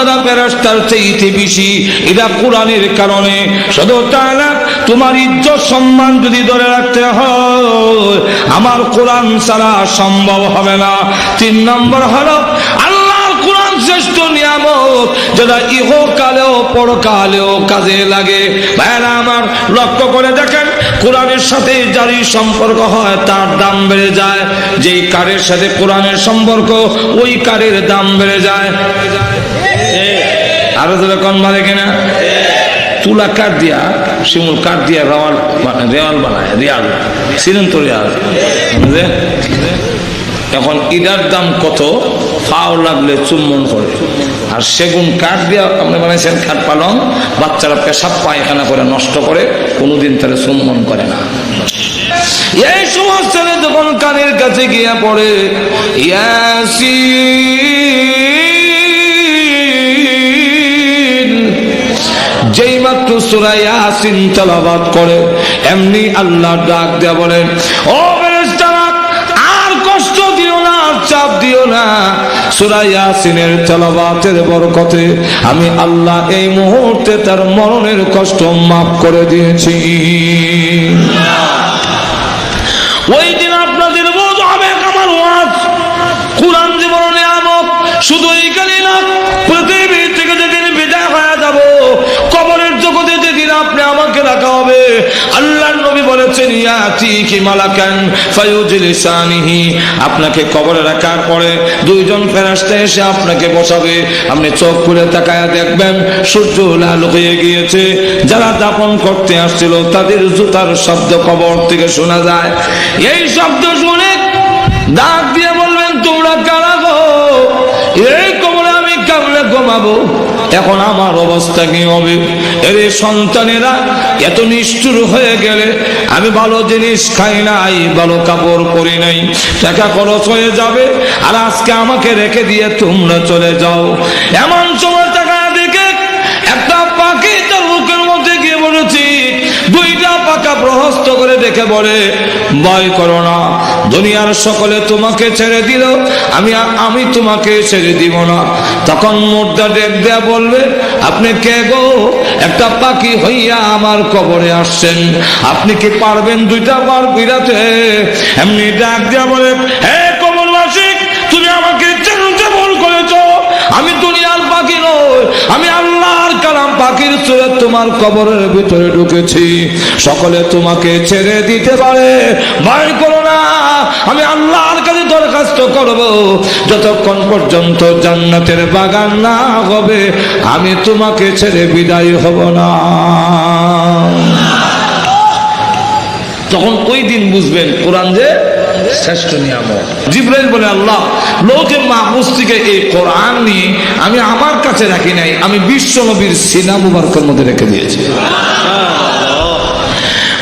মর্যাদা ফেরেশতার চাইতে বেশি, এটা কোরআনের কারণে। শুধু তাই না, তোমার ইজ্জত সম্মান যদি ধরে রাখতে হয় আমার কোরআন ছাড়া সম্ভব হবে না। 3 নম্বর হলো আল্লাহর কোরআন শ্রেষ্ঠ নিয়ামত, যেটা ইহকালেও পরকালেও কাজে লাগে। ভাইরা আমার, লক্ষ্য করে দেখেন, কোরআনের সাথে যারই সম্পর্ক হয় তার দাম বেড়ে যায়। যেই কারের সাথে কোরআনের সম্পর্ক ওই কারের দাম বেড়ে যায়। আরো যেরকম বলে কিনা, তুলা কাঠ দিয়া, শিমুল কাঠ দিয়া রেওয়াল বানায়, রিয়াল সিনেন তো রিয়াল। এখন ইটার দাম কত, পাও লাগলে চুম্বন করে। আর সেগুন কাঠ দিয়া আপনি বানাইছেন খাট পালং, বাচ্চারা পেশাব পায়খানা করে নষ্ট করে, কোনোদিন তারা চুম্বন করে না। এই সমস্ত যখন কানের কাছে গিয়া পড়ে ইয়াসিন, যেই মাত্র সূরা ইয়াসিন তেলাওয়াত করে এমনি আল্লাহ ডাক দেয়া বলেন, ও ফেরেশতারা আর কষ্ট দিও না, চাপ দিও না, সূরা ইয়াসিনের তেলাওয়াতের বরকতে আমি আল্লাহ এই মুহূর্তে তার মরণের কষ্ট মাফ করে দিয়েছি। ওই দিন আপনাদের বোঝ হবে আমার ওয়াজ, কোরআন জীবন নিয়ামত। শুধু এইখানে না, পৃথিবী থেকে যেদিন বিদায় হয়ে যাব, কবরের জগতে যেদিন আপনি আমাকে রাখা হবে, আল্লাহর নবী বলেছেন ইয়াতিকি মালাকান ফায়ুজলিসানিহি, আপনাকে কবরে রাখার পরে 2 জন ফেরেশতা এসে আপনাকে বসাবে। আপনি চোখ খুলে তাকায়া দেখবেন সূর্য লাল হয়ে গিয়েছে। যারা দাফন করতে আসছিল তাদের জুতার শব্দ কবর থেকে শোনা যায়। এই শব্দ শুনে ডাক দিয়ে বলবেন, তোমরা কারা গো? এই কবরে আমি কেমনে ঘুমাবো? এখন আমার অবস্থা কি হবে? এরে সন্তানেরা, এত নিষ্ঠুর হয়ে গেলে, আমি ভালো জিনিস খাই নাই, ভালো কাপড় পরি নাই, টাকা খরচ হয়ে যাবে, আর আজকে আমাকে রেখে দিয়ে তোমরা চলে যাও। এমন সময় টাকা দেখে একটা পাখি তার বুকের মধ্যে গিয়ে বলেছি, 2টা পাকা প্রহস্ত করে দেখে বলে, ভয় করো না, দুনিয়ার সকলে তোমাকে ছেড়ে দিল, আমি তোমাকে ছেড়ে দিব না। তখন মুর্দা ডেক দেয়া বলবে, আপনি কে গো? একটা পাখি হইয়া আমার কবরে আসছেন, আপনি কি পারবেন 2টা বার বিরাতে? এমনি ডাক দেয়া বলে, হে কবরবাসী, তুমি আমাকে ভুল করেছ, আমি দুনিয়ার পাখি নই, আমি আল্লাহর কালাম পাখির চূড়ে তোমার কবরের ভিতরে ঢুকেছি। সকলে তোমাকে ছেড়ে দিতে পারে, ভয় করো না, আমি আল্লাহর কাছে দরখাস্ত করব, যতক্ষণ পর্যন্ত জান্নাতের বাগান না হবে আমি তোমাকে ছেড়ে বিদায় হব না। তখন ওই দিন বুঝবেন কোরআন যে শ্রেষ্ঠ নিয়ামত। জিবরাইল বলে, আল্লাহ, লৌহে মাহফুজ থেকে এই কোরআন নিয়ে আমি আমার কাছে রাখি নাই, আমি বিশ্ব নবীর সিনা মুবারকের মধ্যে রেখে দিয়েছি।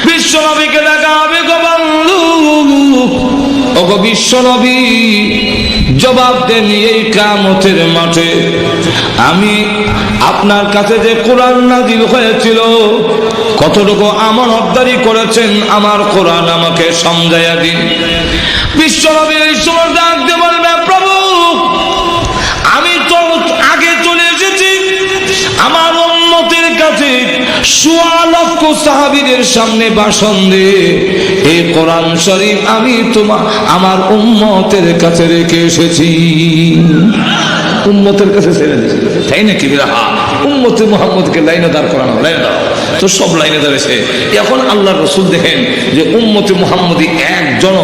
বিশ্ব নবীকে দেখা হবে গো বন্ধু, ও গো বিশ্ব নবী, জবাব দেন এই কিয়ামতের মাঠে, আমি আপনার কাছে যে কোরআন নাযিল হয়েছিল কতটুকু আমানতদারি করেছেন, আমার কোরআন আমাকে সমঝাইয়া দিন। বিশ্ব নবী এই সময় ডাক দিয়ে বলবে, প্রভু, আমি তো আগে চলে এসেছি, আমার উম্মতের কাছে 1.25 লক্ষ সাহাবীদের সামনে ভাষণ দিয়ে এই কোরআন শরীফ আমি আমার উম্মতের কাছে রেখে এসেছি। উম্মতের কাছে ছেড়ে দিয়েছি, তাই নাকি? উম্মতে মুহাম্মদকে লাইনে দাঁড় করানো, লাইনে দাঁড়াও, তো সব লাইনে দাঁড়িয়েছে। এখন আল্লাহর রাসূল দেখেন যে উম্মতে মুহাম্মদী একজন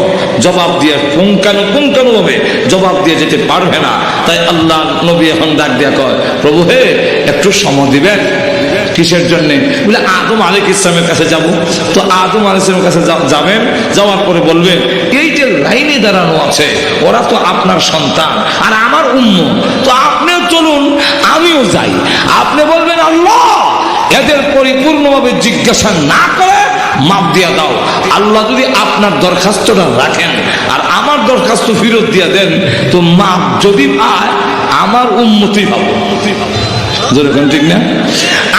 জবাব দিয়ে পুঙ্খানুপুঙ্খানুভাবে জবাব দিয়ে যেতে পারবে না, তাই আল্লাহ নবী এখন ডাক দিয়া কয়, প্রভু হে, একটু সময় দিবেন। কিসের জন্য? বলে আদম আলাইহিস সালামের কাছে যাব। তো আদম আলাইহিস সালামের কাছে যাবেন, যাওয়ার পরে বলবেন, এই যে লাইনে দাঁড়ানো আছে ওরা তো আপনার সন্তান আর আমার উম্মত, তো আপনিও চলুন, আমিও যাই। আপনি বলবেন, আল্লাহ, এদের পরিপূর্ণভাবে জিজ্ঞাসা না করে মাপ দিয়া দাও। আল্লাহ যদি আপনার দরখাস্তটা রাখেন আর আমার দরখাস্ত ফেরত দিয়া দেন, তো মাপ যদি পায় আমার উম্মতি পাবো, যেরকম, ঠিক না?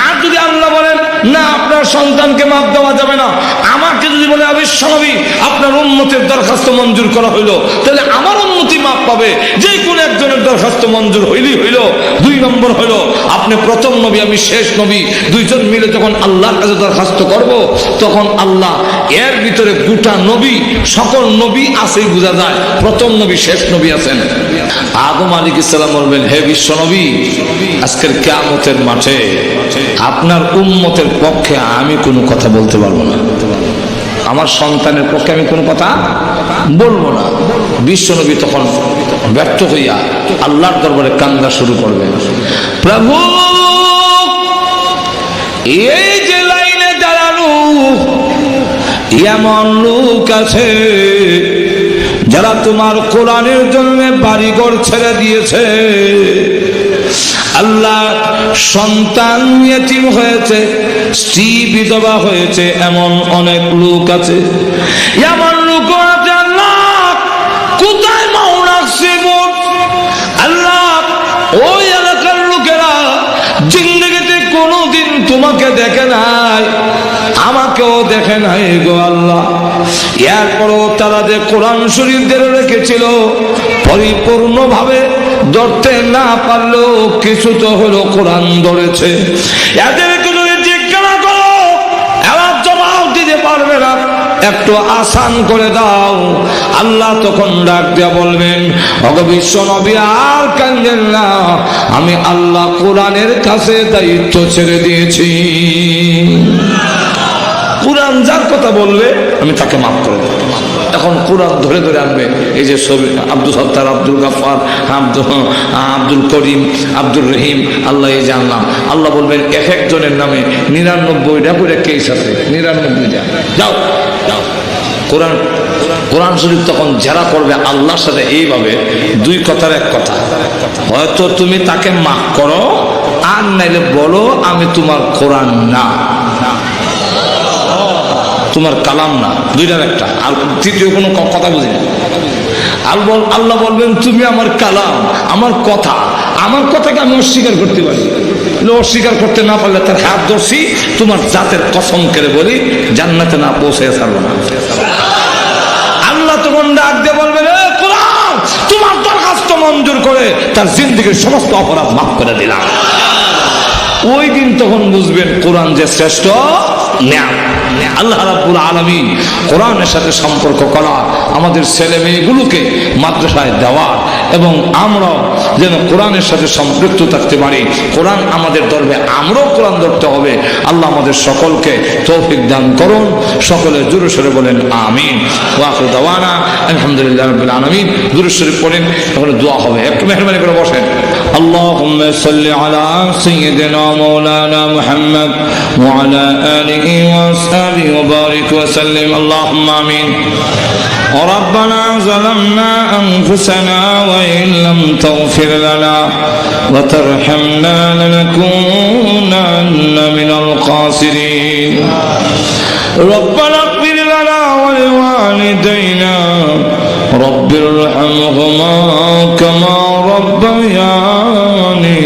আর যদি আল্লাহ বলেন না, আপনার সন্তানকে মাপ দেওয়া যাবে না, আমাকে যদি বলে বিশ্ব নবী আপনার উম্মতের দরখাস্ত মঞ্জুর করা হইলো, তাহলে আমার উম্মতি মাপ পাবে, যে কোনো একজন একজনের দরখাস্ত মঞ্জুর হইলেই হইল। 2 নম্বর হইল আপনি প্রথম নবী, আমি শেষ নবী, দুইজন মিলে যখন আল্লাহর কাছে দরখাস্ত করব, তখন আল্লাহ এর ভিতরে গোটা নবী, সকল নবী আছেই বোঝা যায়, প্রথম নবী শেষ নবী আছেন। আদম আলাইহিস সালাম বলবেন, হে বিশ্ব নবী, আজকের কিয়ামতের মাঠে আপনার উম্মতের পক্ষে আমি কোনো কথা বলতে পারবো না, আমার সন্তানের পক্ষে আমি কোনো কথা বলবো না। বিশ্বনবী তখন ব্যর্থ হইয়া আল্লাহর দরবারে কান্দা শুরু করবেন, প্রভু এই যে লাইনে দাঁড়ানো এমন লোক আছে যারা তোমার কোরআনের জন্য বাড়িঘর ছেড়ে দিয়েছে, আল্লাহ সন্তান ইয়েতিম হয়েছে, স্ত্রী বিধবা হয়েছে, এমন অনেক লোক আছে, এমন লোক আছে আল্লাহ কোথায় মাও রাখছে আল্লাহ, ওই এলাকার লোকেরা জিন্দেগিতে কোনোদিন তোমাকে দেখে নাই, আমাকেও দেখে নাই গো আল্লাহ। এরপরও তারা যে কোরআন শরীফ ধরে রেখেছিল, পরিপূর্ণভাবে ধরতে না পারলেও কিছু তো হলো কোরআন ধরেছে। এদেরকে যদি জিজ্ঞাসা করো এরা জবাব দিতে পারবে না, একটু আসান করে দাও। আল্লাহ তখন ডাক দিয়া বলবেন, ওগো বিশ্ব নবী আর কান্দেন না, আমি আল্লাহ কোরআনের কাছে দায়িত্ব ছেড়ে দিয়েছি। কোরআন যার কথা বলবে আমি তাকে মাফ করে দেব। এখন কোরআন ধরে ধরে আনবে, এই যে ছবি আব্দুল সত্তার, আব্দুল গাফফার, আব্দুল করিম, আব্দুল রহিম, আল্লাহ এই জানলাম। আল্লাহ বলবেন এক একজনের নামে 99টা করে কেস আছে, 99টা, যাও যাও। কোরআন শরীফ তখন যারা করবে আল্লাহর সাথে এইভাবে, 2 কথার 1 কথা, হয়তো তুমি তাকে মাফ করো, আর নাইলে বলো আমি তোমার কোরআন না, তোমার কালাম না, 2টার 1টা। আর তৃতীয় কোনো কথা বুঝি না। আল্লাহ বলবেন তুমি আমার কালাম, আমার কথা, আমার কথাকে আমি অস্বীকার করতে পারি, অস্বীকার করতে না পারলে তার হাত ধরছি, তোমার জাতের কসম করে বলি জান্নাতে না পৌঁছে ছাড়বো না। আল্লাহ তখন ডাক দিয়ে বলবেন, কোরআন তোমার দরখাস্ত মঞ্জুর করে তার জিন্দেগীর সমস্ত অপরাধ মাফ করে দিলাম। ওই দিন তখন বুঝবেন কোরআন যে শ্রেষ্ঠ নিয়ামত। আল্লাহ রাব্বুল আলামিন কোরআনের সাথে সম্পর্ক করা, আমাদের ছেলে মেয়েগুলোকে মাদ্রাসায় দেওয়া, এবং আমরা যেন কোরআনের সাথে সম্পৃক্ত থাকতে পারি। কোরআন আমাদের ধরবে, আমরাও কোরআন ধরতে হবে। আল্লাহ আমাদের সকলকে তৌফিক দান করুন। সকলে জোরে সোরে বলেন আমিন। ওয়া আখিরু দাওয়ানা আলহামদুলিল্লাহি রাব্বিল আলামিন। জোরে সোরে পড়েন, তাহলে দোয়া হবে। একটু মেহরবানি করে বসেন। আল্লাহুম্মা সাল্লি আলা সাইয়্যিদিনা মাওলানা মুহাম্মদ ওয়া আলা আলিহি ওয়া আসহাবিহি ওয়া বারিক ওয়া সাল্লিম। আল্লাহুম্মা আমিন। ربنا ظلمنا أنفسنا وإن لم تغفر لنا وترحمنا لنكونن من الخاسرين. ربنا اغفر لنا ولوالدينا رب ارحمهما كما ربياني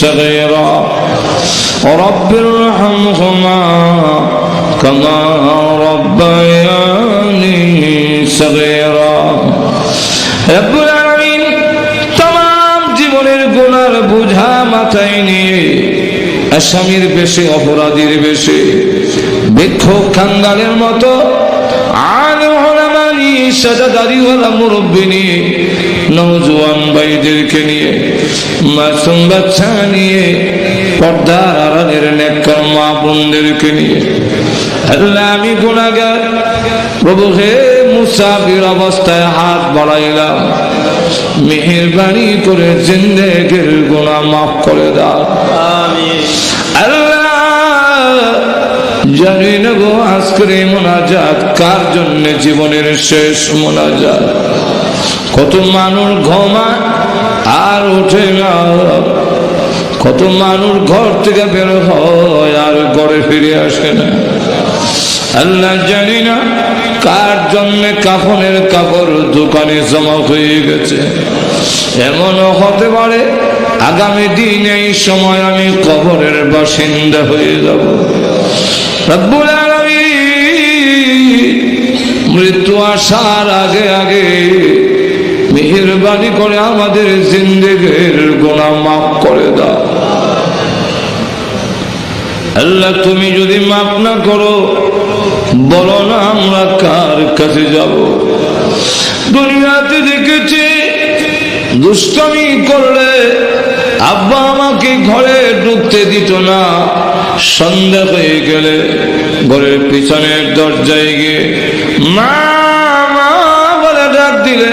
صغيرا رب ارحمهما كما ربياني صغيرا. رب العالمين तमाम জীবনের গুনার বোঝা মাথায় নিয়ে আসামির বেশে, অপরাধীর বেশে, বিক্ষোভ খাঙ্গালের মতো আলেম ওলামা নিয়ে, সাজাদারিওয়ালা মুরব্বি নিয়ে, নওজোয়ান ভাইদেরকে নিয়ে, মাসুম বাচ্চা নিয়ে, পর্দার আড়ালের নেককার মা বোনদেরকে নিয়ে, আল্লাহ আমি গুনাহগার প্রভু হে, মুসাফির অবস্থায় হাত বাড়াইলাম, মেহেরবানি করে জিন্দেগির গুনাহ মাফ করে দাও। আমিন। আল্লাহ জানি না গো আজকের মোনাজাত কার জন্য জীবনের শেষ মোনাজাত। কত মানুষ ঘুমায় আর ওঠে না, কত মানুষ ঘর থেকে বের হয় আর ঘরে ফিরে আসে না। আল্লাহ জানি না কার জন্য কাফনের কাপড় দোকানে জমা হয়ে গেছে। এমনও হতে পারে আগামী দিন এই সময় আমি কবরের বাসিন্দা হয়ে যাব। রব্বুল আলামিন মৃত্যু আসার আগে আগে মেহেরবানি মেহেরবানি করে আমাদের জিন্দেগির গুনাহ মাফ করে দাও। আল্লাহ তুমি যদি মাফ না করো, বলো না আমরা কার কাছে যাব? দুনিয়াতে দেখেছি দুষ্টামি করলে আব্বা আমাকে ঘরে ঢুকতে দিত না। সন্ধ্যা হয়ে গেলে ঘরের পিছনের দরজায় গিয়ে মা মা বলে ডাক দিলে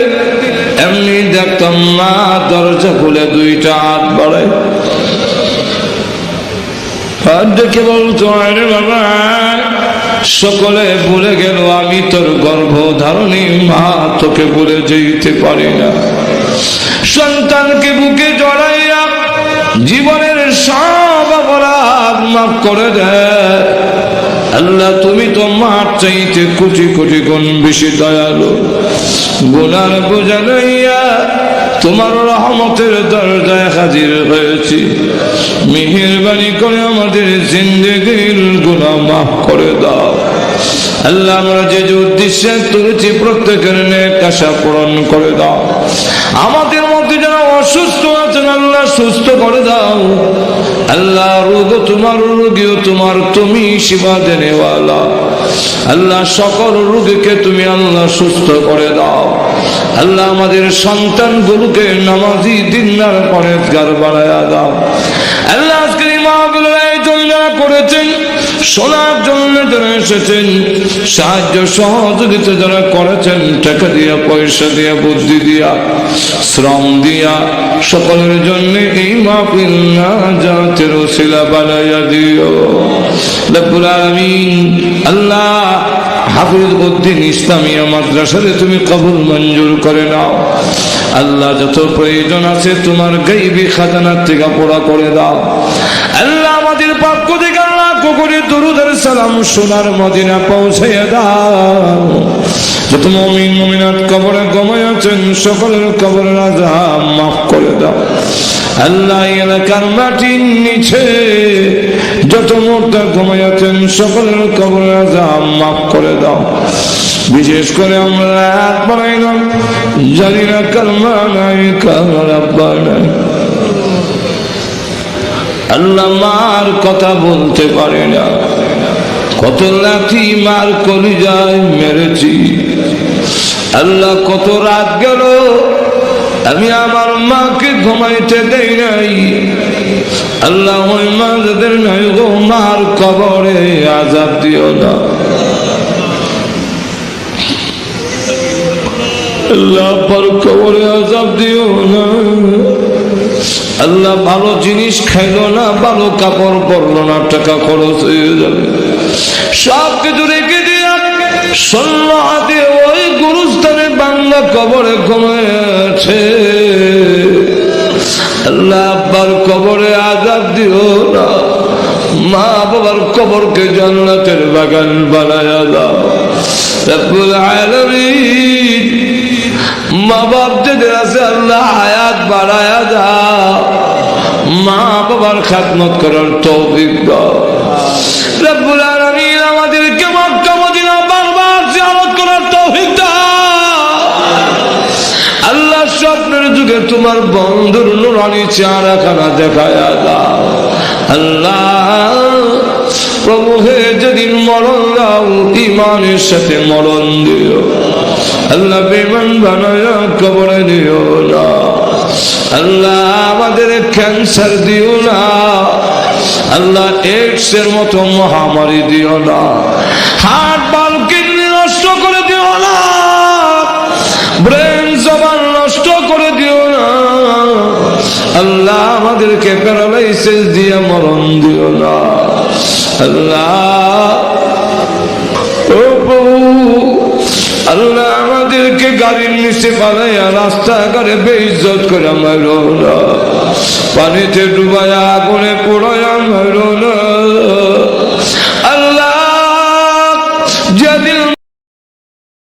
এমনি দেখতাম মা দরজা খুলে দুইটা হাত বাড়ায়, হাত দেখে বলতো আরে বাবা, সকলে ভুলে গেল আমি তোর গর্ভধারণী মা, তোকে ভুলে যেতে পারি না। সন্তানকে বুকে জড়াইয়া জীবনের সব অপরাধ মাফ করে দেয়। আল্লাহ তুমি তো মার চাইতে কোটি কোটি গুণ বেশি দয়ালু। গুনার বোঝা লইয়া তোমার রহমতের দরজায় হাজির হয়েছি, মেহেরবানি করে আমাদের জিন্দেগির গুনাহ মাফ করে দাও। আল্লাহ আমরা যে উদ্দেশ্যে তুলেছি প্রত্যেকের নেক আশা পূরণ করে দাও। আমাদের মধ্যে যারা অসুস্থ আছেন আল্লাহ সুস্থ করে দাও। আল্লাহ রোগ তোমার, রোগীও তোমার, তুমি শিফা দেনেওয়ালা। আল্লাহ সকল রোগীকে তুমি আল্লাহ সুস্থ করে দাও। আল্লাহ আমাদের সন্তানগুলোকে নামাজি দিনদার পরেজগার বানায়া দাও। আল্লাহ আজকের এই মাহফিলের আয়োজন যারা করেছেন, শোনার জন্য যারা এসেছেন, সাহায্য সহযোগিতা যারা করেছেন, টাকা দিয়া পয়সা দিয়া বুদ্ধি দিয়া শ্রম দিয়া, সকলের জন্য এই মাহফিল নাজাতের ওসিলা বানায়া দিও রব্বুল আলামিন। আল্লাহ হাফিজ উদ্দিন ইসলামিয়া মাদ্রাসারে তুমি কবুল মঞ্জুর করে নাও। আল্লাহ যত প্রয়োজন আছে তোমার গায়বী খাজানার থেকে পুরা করে দাও। আল্লাহ আমাদের পক্ষ থেকে আল্লাহ করে দরুদ আর সালাম সোনার মদিনা পৌঁছাইয়া দাও। যত মুমিন মুমিনাত কবরে ঘুমায় আছেন সকলের কবরের আযাব মাফ করে দাও। আল্লাহ এলাকার মাটির নিচে যত মুর্দা ঘুমায় আছেন সকলের কবরের আযাব মাফ করে দাও। বিশেষ করে আমরা হাত বাড়াইলাম, জানি না কালমা নাই কার আব্বা নাই। আল্লাহ মার কথা বলতে পারে না, কত লাঠি মার কলিজায় মেরেছি। আল্লাহ কত রাত গেল আমি আমার মাকে ঘুমাইতে দেই নাই। আল্লাহ ওই মা যাদের নাই গো মার কবরে আযাব দিও না। আল্লাহ পর কবরে আযাব দিও না। আল্লাহ ভালো জিনিস খাইলো না, ভালো কাপড় পরলো না, টাকা খরচ হয়ে যাবে, সব কিছু রেখে দিয়া স্বর্ণ হাতে ওই গুরুস্থানে বাংলা কবরে ঘুমিয়েছে। আল্লাহ আব্বার কবরে আযাব দিও না, মা বাবার কবরকে জান্নাতের বাগান বানায়া দাও রব্বুল আলামিন। মা বাপ যাদের আছে আল্লাহ হায়াত বাড়ায়া দাও, মা বাবার খেদমত করার তৌফিক দাও রব্বুল আলামিন। আমাদেরকে মক্কা মদিনা বারবার জিয়ারত করার তৌফিক দাও আল্লাহ। স্বপ্নের যুগে তোমার বন্ধুর নুরানি চেহারাখানা দেখায়া দাও আল্লাহ। প্রভু হে যেদিন মরণ দাও ঈমানের সাথে মরণ দিও আল্লাহ, বেঈমান বানায়া কবরে দিও না আল্লাহ। আমাদের ক্যান্সার দিও না আল্লাহ, এইডসের মতো মহামারী দিও না, হার্ট বাল কিডনি নষ্ট করে দিও না, ব্রেন জবান নষ্ট করে দিও না আল্লাহ। আমাদেরকে প্যারালাইসিস দিয়ে মরণ দিও না আল্লাহ। ও প্রভু আল্লাহ, আমাদেরকে গাড়ির নিচে পালাইয়া রাস্তাঘাটে বেইজ্জত করে মারো না, পানিতে ডুবাইয়া আগুনে পোড়াইয়া মারো না